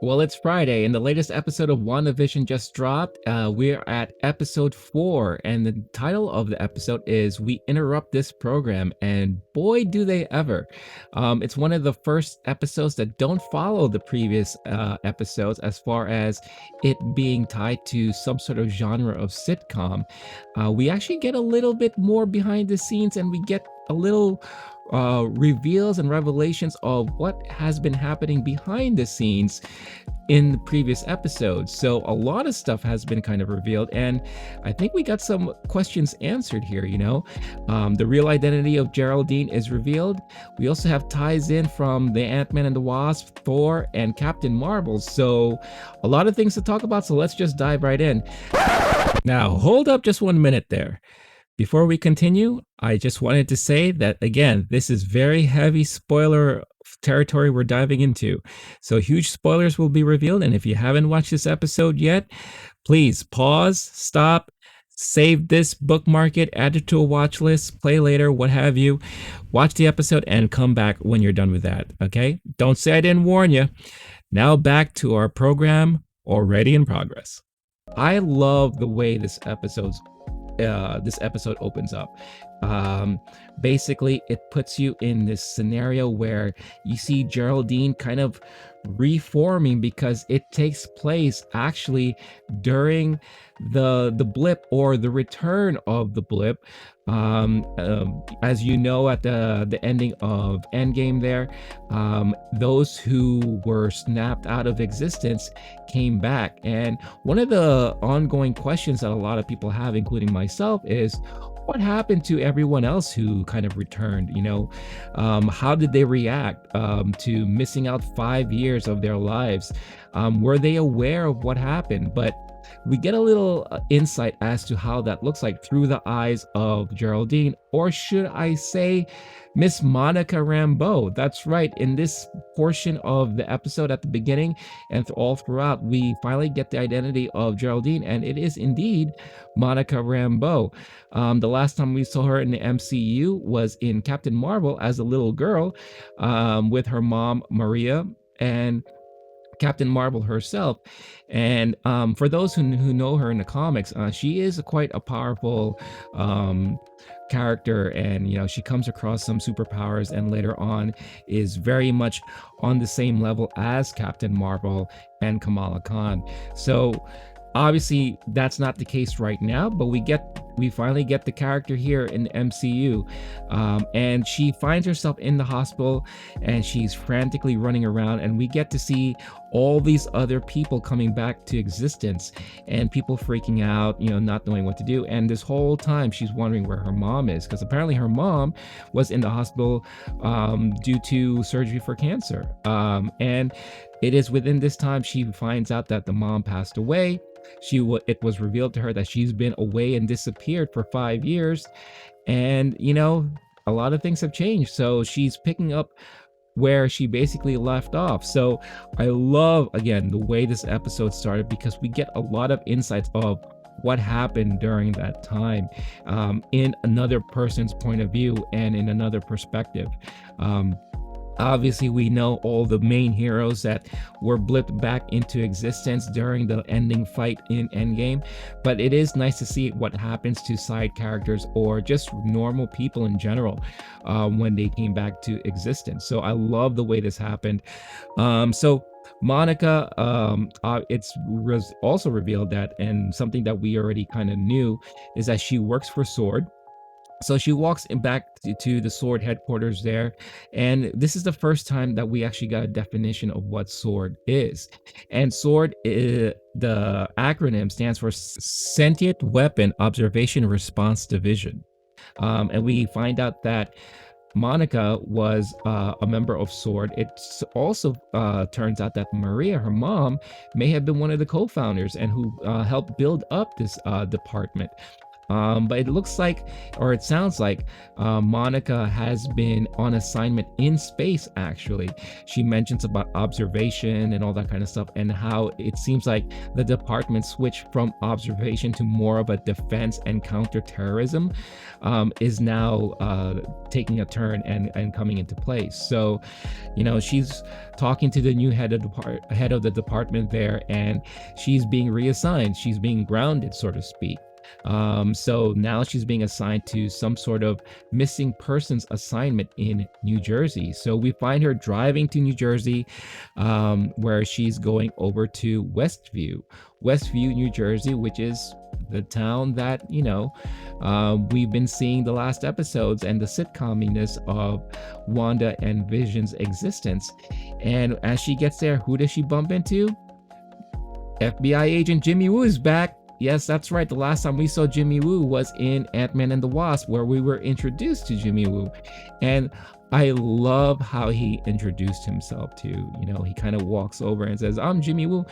Well, it's Friday, and the latest episode of WandaVision just dropped. We're at episode 4, and the title of the episode is We Interrupt This Program, and boy, do they ever. It's one of the first episodes that don't follow the previous episodes as far as it being tied to some sort of genre of sitcom. We actually get a little bit more behind the scenes, and we get a little reveals and revelations of what has been happening behind the scenes in the previous episodes. So a lot of stuff has been kind of revealed, and I think we got some questions answered here. The real identity of Geraldine is revealed. We also have ties in from the Ant-Man and the Wasp, Thor, and Captain Marvel. So a lot of things to talk about. So let's just dive right in. Now, hold up just 1 minute there. Before we continue, I just wanted to say that, again, this is very heavy spoiler territory we're diving into. So huge spoilers will be revealed. And if you haven't watched this episode yet, please pause, stop, save this, bookmark it, add it to a watch list, play later, what have you. Watch the episode and come back when you're done with that. Okay? Don't say I didn't warn you. Now back to our program already in progress. I love the way this episode opens up. Basically, it puts you in this scenario where you see Geraldine kind of reforming, because it takes place actually during the blip, or the return of the blip. As you know, at the ending of Endgame there, those who were snapped out of existence came back. And one of the ongoing questions that a lot of people have, including myself, is what happened to everyone else who kind of returned? How did they react to missing out 5 years of their lives? Were they aware of what happened? But we get a little insight as to how that looks like through the eyes of Geraldine, or should I say Miss Monica Rambeau. That's right. In this portion of the episode at the beginning and all throughout, we finally get the identity of Geraldine, and it is indeed Monica Rambeau. The last time we saw her in the MCU was in Captain Marvel as a little girl, with her mom, Maria, and Captain Marvel herself. And for those who know her in the comics, she is quite a powerful character, and she comes across some superpowers, and later on is very much on the same level as Captain Marvel and Kamala Khan. So obviously that's not the case right now, but we finally get the character here in the MCU, and she finds herself in the hospital, and she's frantically running around, and we get to see all these other people coming back to existence, and people freaking out, not knowing what to do. And this whole time she's wondering where her mom is, because apparently her mom was in the hospital due to surgery for cancer, and it is within this time she finds out that the mom passed away. It was revealed to her that she's been away and disappeared for 5 years, and a lot of things have changed. So she's picking up where she basically left off. So I love, again, the way this episode started, because we get a lot of insights of what happened during that time, in another person's point of view and in another perspective. Obviously, we know all the main heroes that were blipped back into existence during the ending fight in Endgame, but it is nice to see what happens to side characters or just normal people in general when they came back to existence. So I love the way this happened. So Monica, it's also revealed that, and something that we already kind of knew, is that she works for SWORD. So she walks back to the SWORD headquarters there, and this is the first time that we actually got a definition of what SWORD is. And SWORD, the acronym stands for Sentient Weapon Observation Response Division. And we find out that Monica was a member of SWORD. It also turns out that Maria, her mom, may have been one of the co-founders and who helped build up this department. But it looks like, or it sounds like, Monica has been on assignment in space, actually. She mentions about observation and all that kind of stuff, and how it seems like the department switched from observation to more of a defense and counterterrorism, is now taking a turn and coming into place. So, she's talking to the new head of the department there, and she's being reassigned. She's being grounded, so to speak. So now she's being assigned to some sort of missing persons assignment in New Jersey. So we find her driving to New Jersey, where she's going over to Westview, New Jersey, which is the town that we've been seeing the last episodes and the sitcominess of Wanda and Vision's existence. And as she gets there, who does she bump into? FBI agent Jimmy Woo is back. Yes, that's right. The last time we saw Jimmy Woo was in Ant-Man and the Wasp, where we were introduced to Jimmy Woo. And I love how he introduced himself too. He kind of walks over and says, "I'm Jimmy Woo,"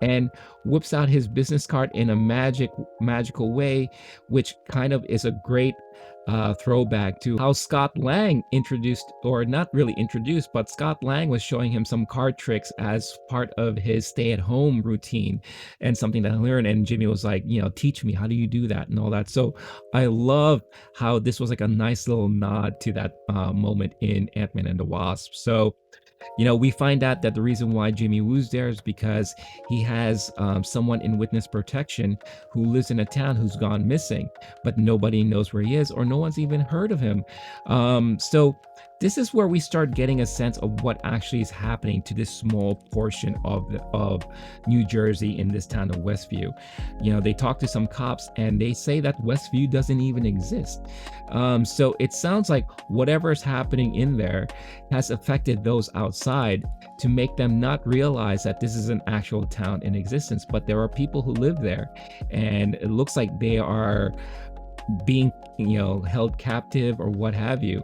and whips out his business card in a magical way, which kind of is a great throwback to how Scott Lang introduced, or not really introduced, but Scott Lang was showing him some card tricks as part of his stay-at-home routine, and something that I learned. And Jimmy was like, "Teach me, how do you do that?" and all that. So I love how this was like a nice little nod to that moment in Ant-Man and the Wasp. So we find out that the reason why Jimmy Woo's there is because he has someone in witness protection who lives in a town who's gone missing, but nobody knows where he is, or no one's even heard of him. So this is where we start getting a sense of what actually is happening to this small portion of New Jersey in this town of Westview. They talk to some cops and they say that Westview doesn't even exist. So it sounds like whatever is happening in there has affected those outside to make them not realize that this is an actual town in existence, but there are people who live there, and it looks like they are being held captive or what have you.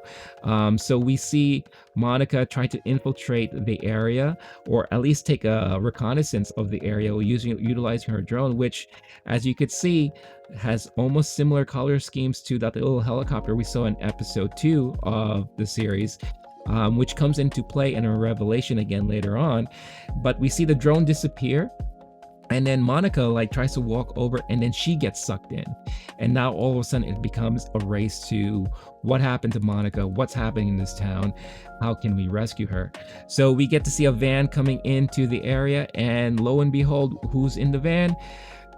So we see Monica trying to infiltrate the area, or at least take a reconnaissance of the area utilizing her drone, which, as you could see, has almost similar color schemes to that little helicopter we saw in episode 2 of the series, which comes into play in a revelation again later on. But we see the drone disappear, and then Monica tries to walk over, and then she gets sucked in. And now all of a sudden it becomes a race to what happened to Monica, what's happening in this town, how can we rescue her? So we get to see a van coming into the area, and lo and behold, who's in the van?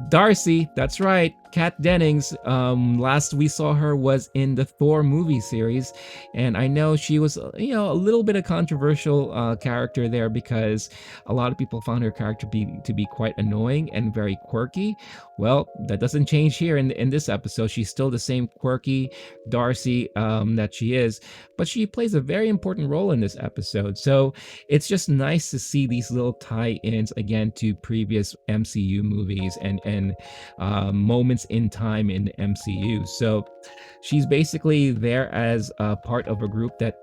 Darcy, that's right, Kat Dennings. Last we saw her was in the Thor movie series, and I know she was, a little bit of controversial character there, because a lot of people found her character to be quite annoying and very quirky. Well, that doesn't change here in this episode. She's still the same quirky Darcy that she is, but she plays a very important role in this episode. So it's just nice to see these little tie-ins again to previous MCU movies and moments in time in the MCU. So she's basically there as a part of a group that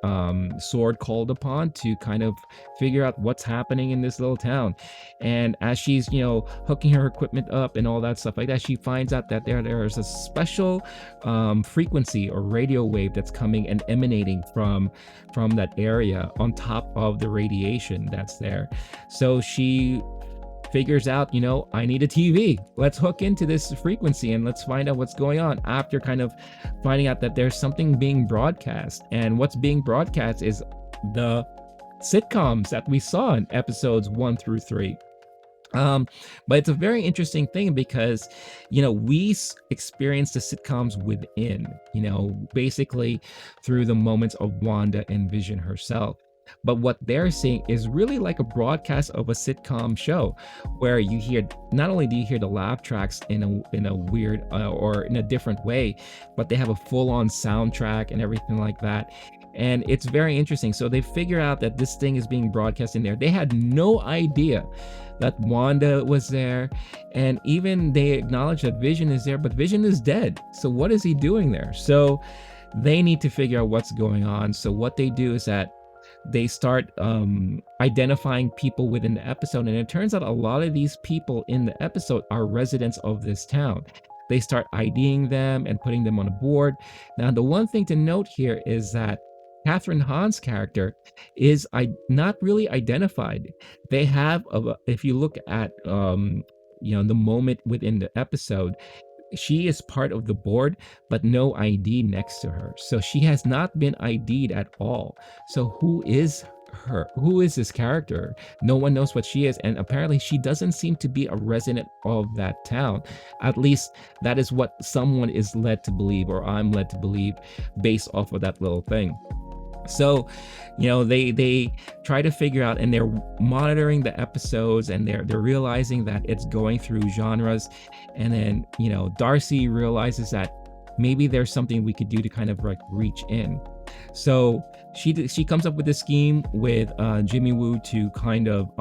Sword called upon to kind of figure out what's happening in this little town. And as she's hooking her equipment up and all that stuff like that, she finds out that there's a special frequency or radio wave that's coming and emanating from that area on top of the radiation that's there. So she figures out, I need a TV. Let's hook into this frequency and let's find out what's going on, after kind of finding out that there's something being broadcast. And what's being broadcast is the sitcoms that we saw in episodes 1 through 3. But it's a very interesting thing because, we experience the sitcoms within, basically through the moments of Wanda and Vision herself. But what they're seeing is really like a broadcast of a sitcom show, where you hear, not only do you hear the laugh tracks in a weird or in a different way, but they have a full-on soundtrack and everything like that. And it's very interesting. So they figure out that this thing is being broadcast in there. They had no idea that Wanda was there, and even they acknowledge that Vision is there, but Vision is dead. So what is he doing there? So they need to figure out what's going on. So what they do is that they start identifying people within the episode, and it turns out a lot of these people in the episode are residents of this town. they start IDing them and putting them on a board. Now, the one thing to note here is that Catherine Hahn's character is not really identified. They have, if you look at, the moment within the episode, she is part of the board, but no ID next to her. So she has not been ID'd at all. So who is her? Who is this character? No one knows what she is. And apparently she doesn't seem to be a resident of that town. At least that is what someone is led to believe, or I'm led to believe based off of that little thing. So, they try to figure out, and they're monitoring the episodes, and they're realizing that it's going through genres. And then, Darcy realizes that maybe there's something we could do to kind of like reach in. So she comes up with a scheme with Jimmy Woo to kind of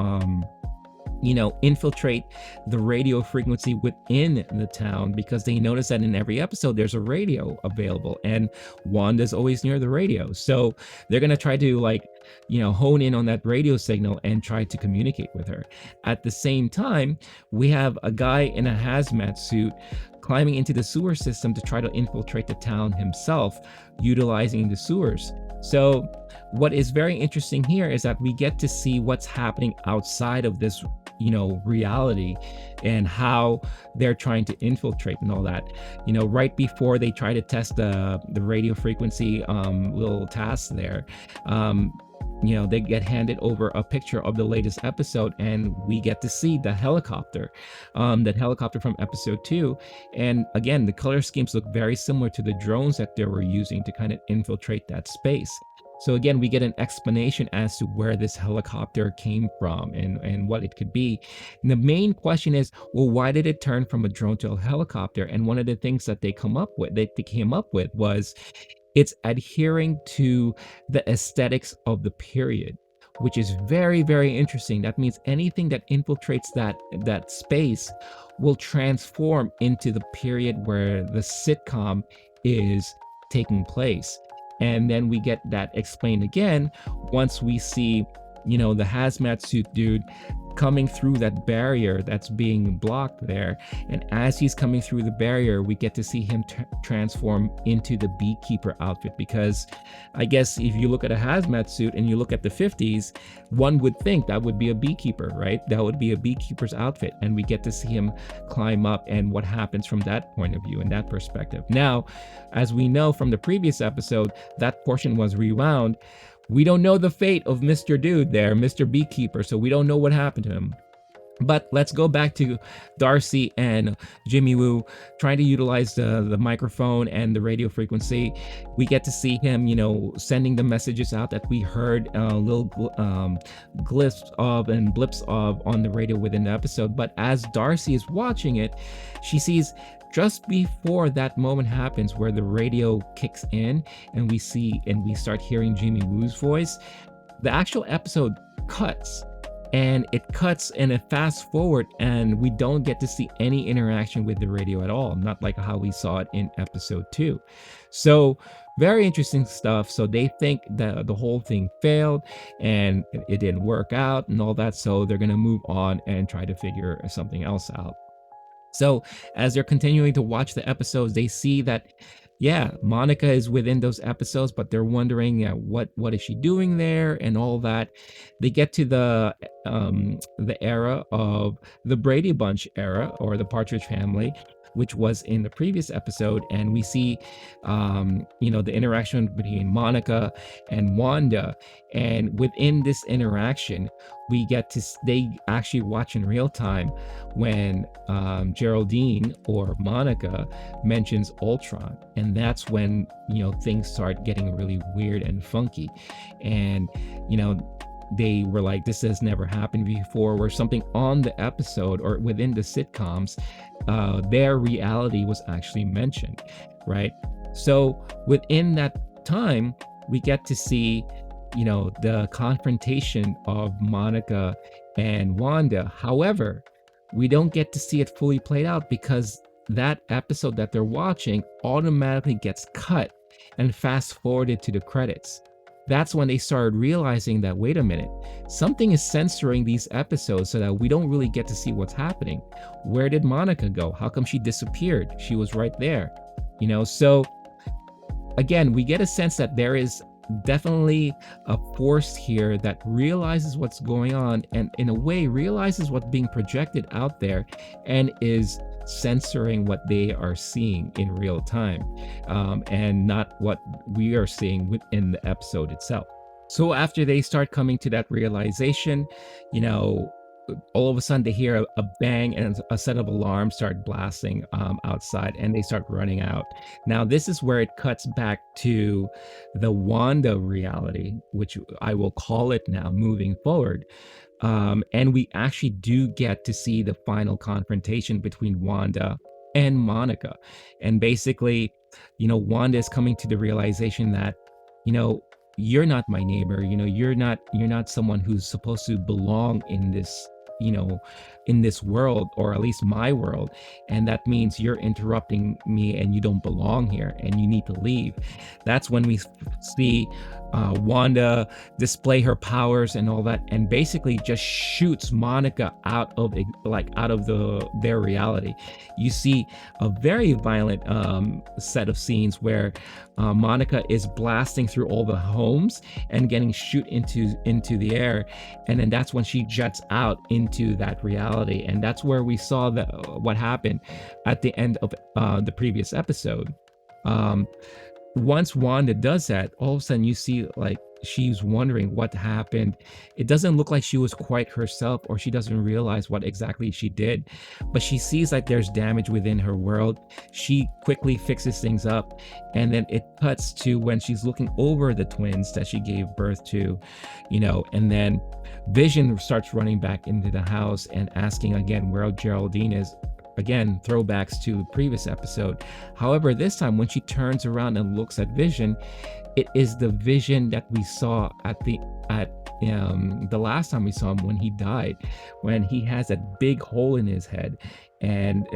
infiltrate the radio frequency within the town, because they notice that in every episode there's a radio available, and Wanda's always near the radio. So they're going to try to hone in on that radio signal and try to communicate with her. At the same time, we have a guy in a hazmat suit climbing into the sewer system to try to infiltrate the town himself, utilizing the sewers. So what is very interesting here is that we get to see what's happening outside of this reality, and how they're trying to infiltrate and all that. Right before they try to test the radio frequency little task there, they get handed over a picture of the latest episode, and we get to see the helicopter, that helicopter from episode 2. And again, the color schemes look very similar to the drones that they were using to kind of infiltrate that space. So again, we get an explanation as to where this helicopter came from and what it could be. And the main question is, well, why did it turn from a drone to a helicopter? And one of the things that they came up with was it's adhering to the aesthetics of the period, which is very, very interesting. That means anything that infiltrates that space will transform into the period where the sitcom is taking place. And then we get that explained again once we see, the hazmat suit dude coming through that barrier that's being blocked there. And as he's coming through the barrier, we get to see him transform into the beekeeper outfit, because I guess if you look at a hazmat suit and you look at the 50s, one would think that would be a beekeeper, right? That would be a beekeeper's outfit. And we get to see him climb up and what happens from that point of view and that perspective. Now, as we know from the previous episode, that portion was rewound. We don't know the fate of Mr. Dude there, Mr. Beekeeper, so we don't know what happened to him. But let's go back to Darcy and Jimmy Woo trying to utilize the microphone and the radio frequency. We get to see him, sending the messages out that we heard little blips of on the radio within the episode. But as Darcy is watching it, she sees just before that moment happens where the radio kicks in and we start hearing Jimmy Woo's voice, the actual episode cuts. And it cuts and it fast forward, and we don't get to see any interaction with the radio at all, not like how we saw it in episode 2. So very interesting stuff. So they think that the whole thing failed and it didn't work out and all that. So they're going to move on and try to figure something else out. So as they're continuing to watch the episodes, they see that, yeah, Monica is within those episodes, but they're wondering, what is she doing there and all that. They get to the era of the Brady Bunch era, or the Partridge Family, which was in the previous episode, and we see the interaction between Monica and Wanda. And within this interaction, they actually watch in real time when Geraldine or Monica mentions Ultron, and that's when things start getting really weird and funky. And they were like, this has never happened before, where something on the episode or within the sitcoms, their reality was actually mentioned, right? So within that time, we get to see, the confrontation of Monica and Wanda. However, we don't get to see it fully played out, because that episode that they're watching automatically gets cut and fast forwarded to the credits. that's when they started realizing that, wait a minute, something is censoring these episodes so that we don't really get to see what's happening. Where did Monica go? How come she disappeared? She was right there. So again, we get a sense that there is definitely a force here that realizes what's going on and in a way realizes what's being projected out there and is censoring what they are seeing in real time, and not what we are seeing within the episode itself. So after they start coming to that realization, you know, all of a sudden they hear a bang and a set of alarms start blasting outside, and they start running out. Now this is where it cuts back to the Wanda reality, which I will call it now moving forward. And we actually do get to see the final confrontation between Wanda and Monica. And basically, Wanda is coming to the realization that, you know, you're not my neighbor. You're not someone who's supposed to belong in this, in this world, or at least my world. And that means you're interrupting me and you don't belong here and you need to leave. That's when we see Wanda display her powers and all that, and basically just shoots Monica out of their reality. You see a very violent set of scenes where Monica is blasting through all the homes and getting shoot into the air, and then that's when she jets out into that reality, and that's where we saw what happened at the end of the previous episode. Once Wanda does that, all of a sudden you see like she's wondering what happened. It doesn't look like she was quite herself, or she doesn't realize what exactly she did, but she sees like there's damage within her world. She quickly fixes things up, and then it cuts to when she's looking over the twins that she gave birth to, and then Vision starts running back into the house and asking again where Geraldine is. Again, throwbacks to the previous episode. However, this time when she turns around and looks at Vision, it is the Vision that we saw at the last time we saw him, when he died, when he has that big hole in his head, and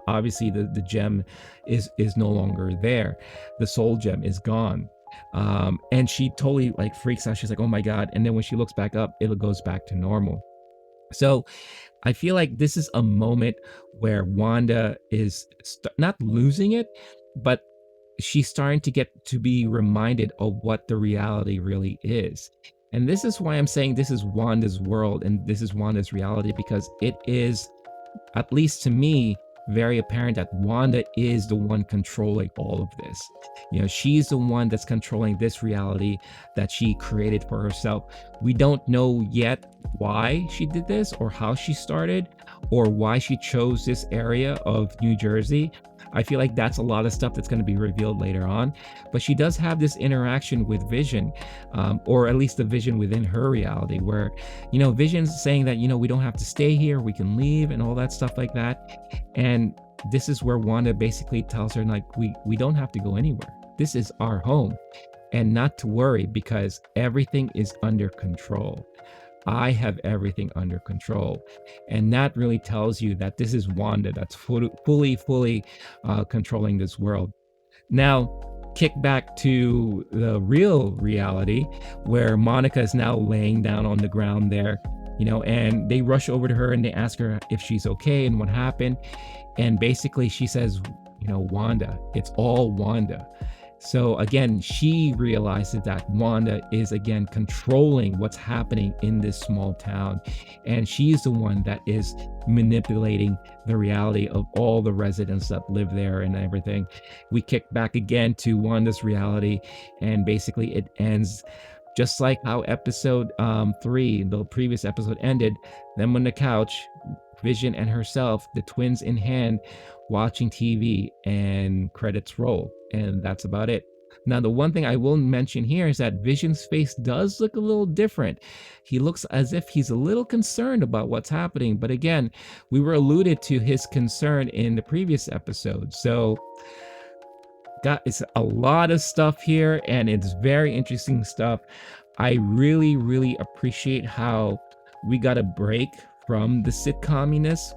obviously the gem is no longer there. The soul gem is gone. And she totally like freaks out. She's like, oh my God. And then when she looks back up, it goes back to normal. So I feel like this is a moment where Wanda is not losing it, but she's starting to get to be reminded of what the reality really is. And this is why I'm saying this is Wanda's world and this is Wanda's reality, because it is, at least to me, very apparent that Wanda is the one controlling all of this. She's the one that's controlling this reality that she created for herself. We don't know yet why she did this, or how she started, or why she chose this area of New Jersey. I feel like that's a lot of stuff that's going to be revealed later on. But she does have this interaction with Vision, or at least the Vision within her reality, where, Vision's saying that, we don't have to stay here, we can leave, and all that stuff like that. And this is where Wanda basically tells her, like, we don't have to go anywhere. This is our home. And not to worry, because everything is under control. I have everything under control. And that really tells you that this is Wanda that's fully controlling this world. Now, kick back to the real reality, where Monica is now laying down on the ground there, and they rush over to her and they ask her if she's okay and what happened. And basically she says, Wanda, it's all Wanda. So again, she realizes that Wanda is again controlling what's happening in this small town. And she's the one that is manipulating the reality of all the residents that live there and everything. We kick back again to Wanda's reality, and basically it ends just like how episode 3, the previous episode, ended. Them on the couch, Vision and herself, the twins in hand, watching TV, and credits roll. And that's about it. Now, the one thing I will mention here is that Vision's face does look a little different. He looks as if he's a little concerned about what's happening. But again, we were alluded to his concern in the previous episode. So it's a lot of stuff here, and it's very interesting stuff. I really appreciate how we got a break from the sitcominess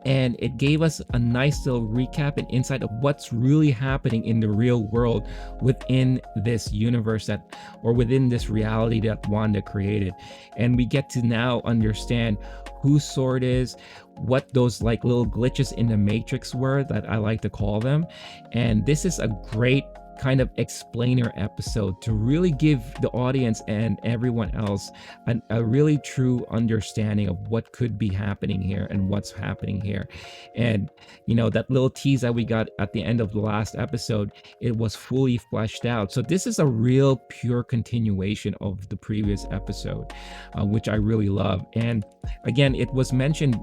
and it gave us a nice little recap and insight of what's really happening in the real world within this universe that, or within this reality that Wanda created. And we get to now understand who Sword is, what those like little glitches in the matrix were, that I like to call them. And this is a great kind of explainer episode to really give the audience and everyone else a really true understanding of what could be happening here and what's happening here. And that little tease that we got at the end of the last episode, it was fully fleshed out. So this is a real pure continuation of the previous episode, which I really love. And again, it was mentioned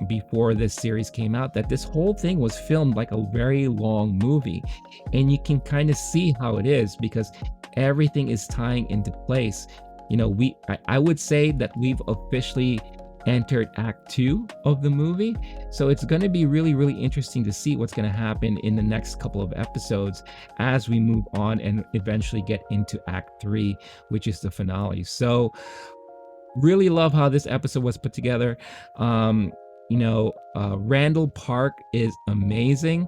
before this series came out that this whole thing was filmed like a very long movie, and you can kind of see how it is because everything is tying into place. I would say that we've officially entered act 2 of the movie, so it's going to be really, really interesting to see what's going to happen in the next couple of episodes as we move on and eventually get into act 3, which is the finale. So really love how this episode was put together. Randall Park is amazing.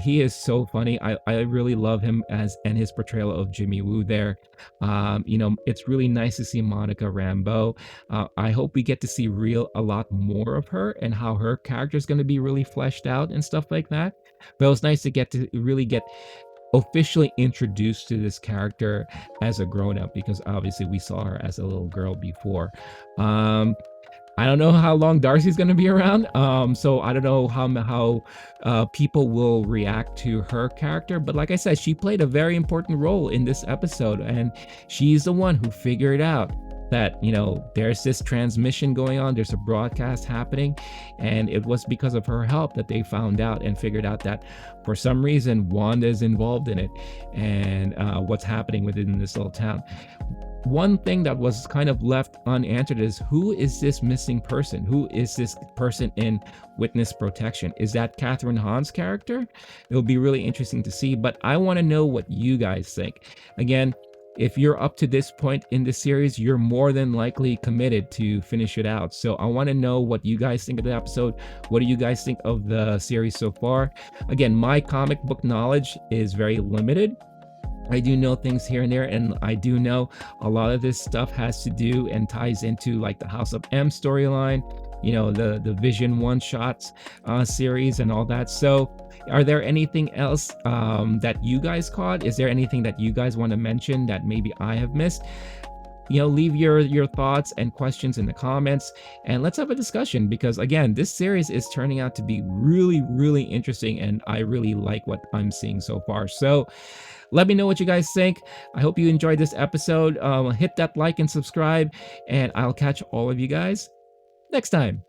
He is so funny. I really love him and his portrayal of Jimmy Woo there. It's really nice to see Monica Rambeau. I hope we get to see a lot more of her and how her character is going to be really fleshed out and stuff like that. But it was nice to really get officially introduced to this character as a grown-up, because obviously we saw her as a little girl before. I don't know how long Darcy's going to be around, so I don't know how people will react to her character, but like I said, she played a very important role in this episode, and she's the one who figured out that there's this transmission going on, there's a broadcast happening, and it was because of her help that they found out and figured out that for some reason Wanda is involved in it, and what's happening within this little town. One thing that was kind of left unanswered is, who is this missing person? Who is this person in witness protection? Is that Catherine Hahn's character? It'll be really interesting to see, but I want to know what you guys think. Again, if you're up to this point in the series, you're more than likely committed to finish it out. So I want to know what you guys think of the episode. What do you guys think of the series so far? Again, my comic book knowledge is very limited. I do know things here and there, and I do know a lot of this stuff has to do and ties into like the House of M storyline, the Vision one-shots series and all that. So are there anything else that you guys caught? Is there anything that you guys want to mention that maybe I have missed? Leave your thoughts and questions in the comments, and let's have a discussion, because again, this series is turning out to be really, really interesting, and I really like what I'm seeing so far. So let me know what you guys think. I hope you enjoyed this episode. Hit that like and subscribe, and I'll catch all of you guys next time.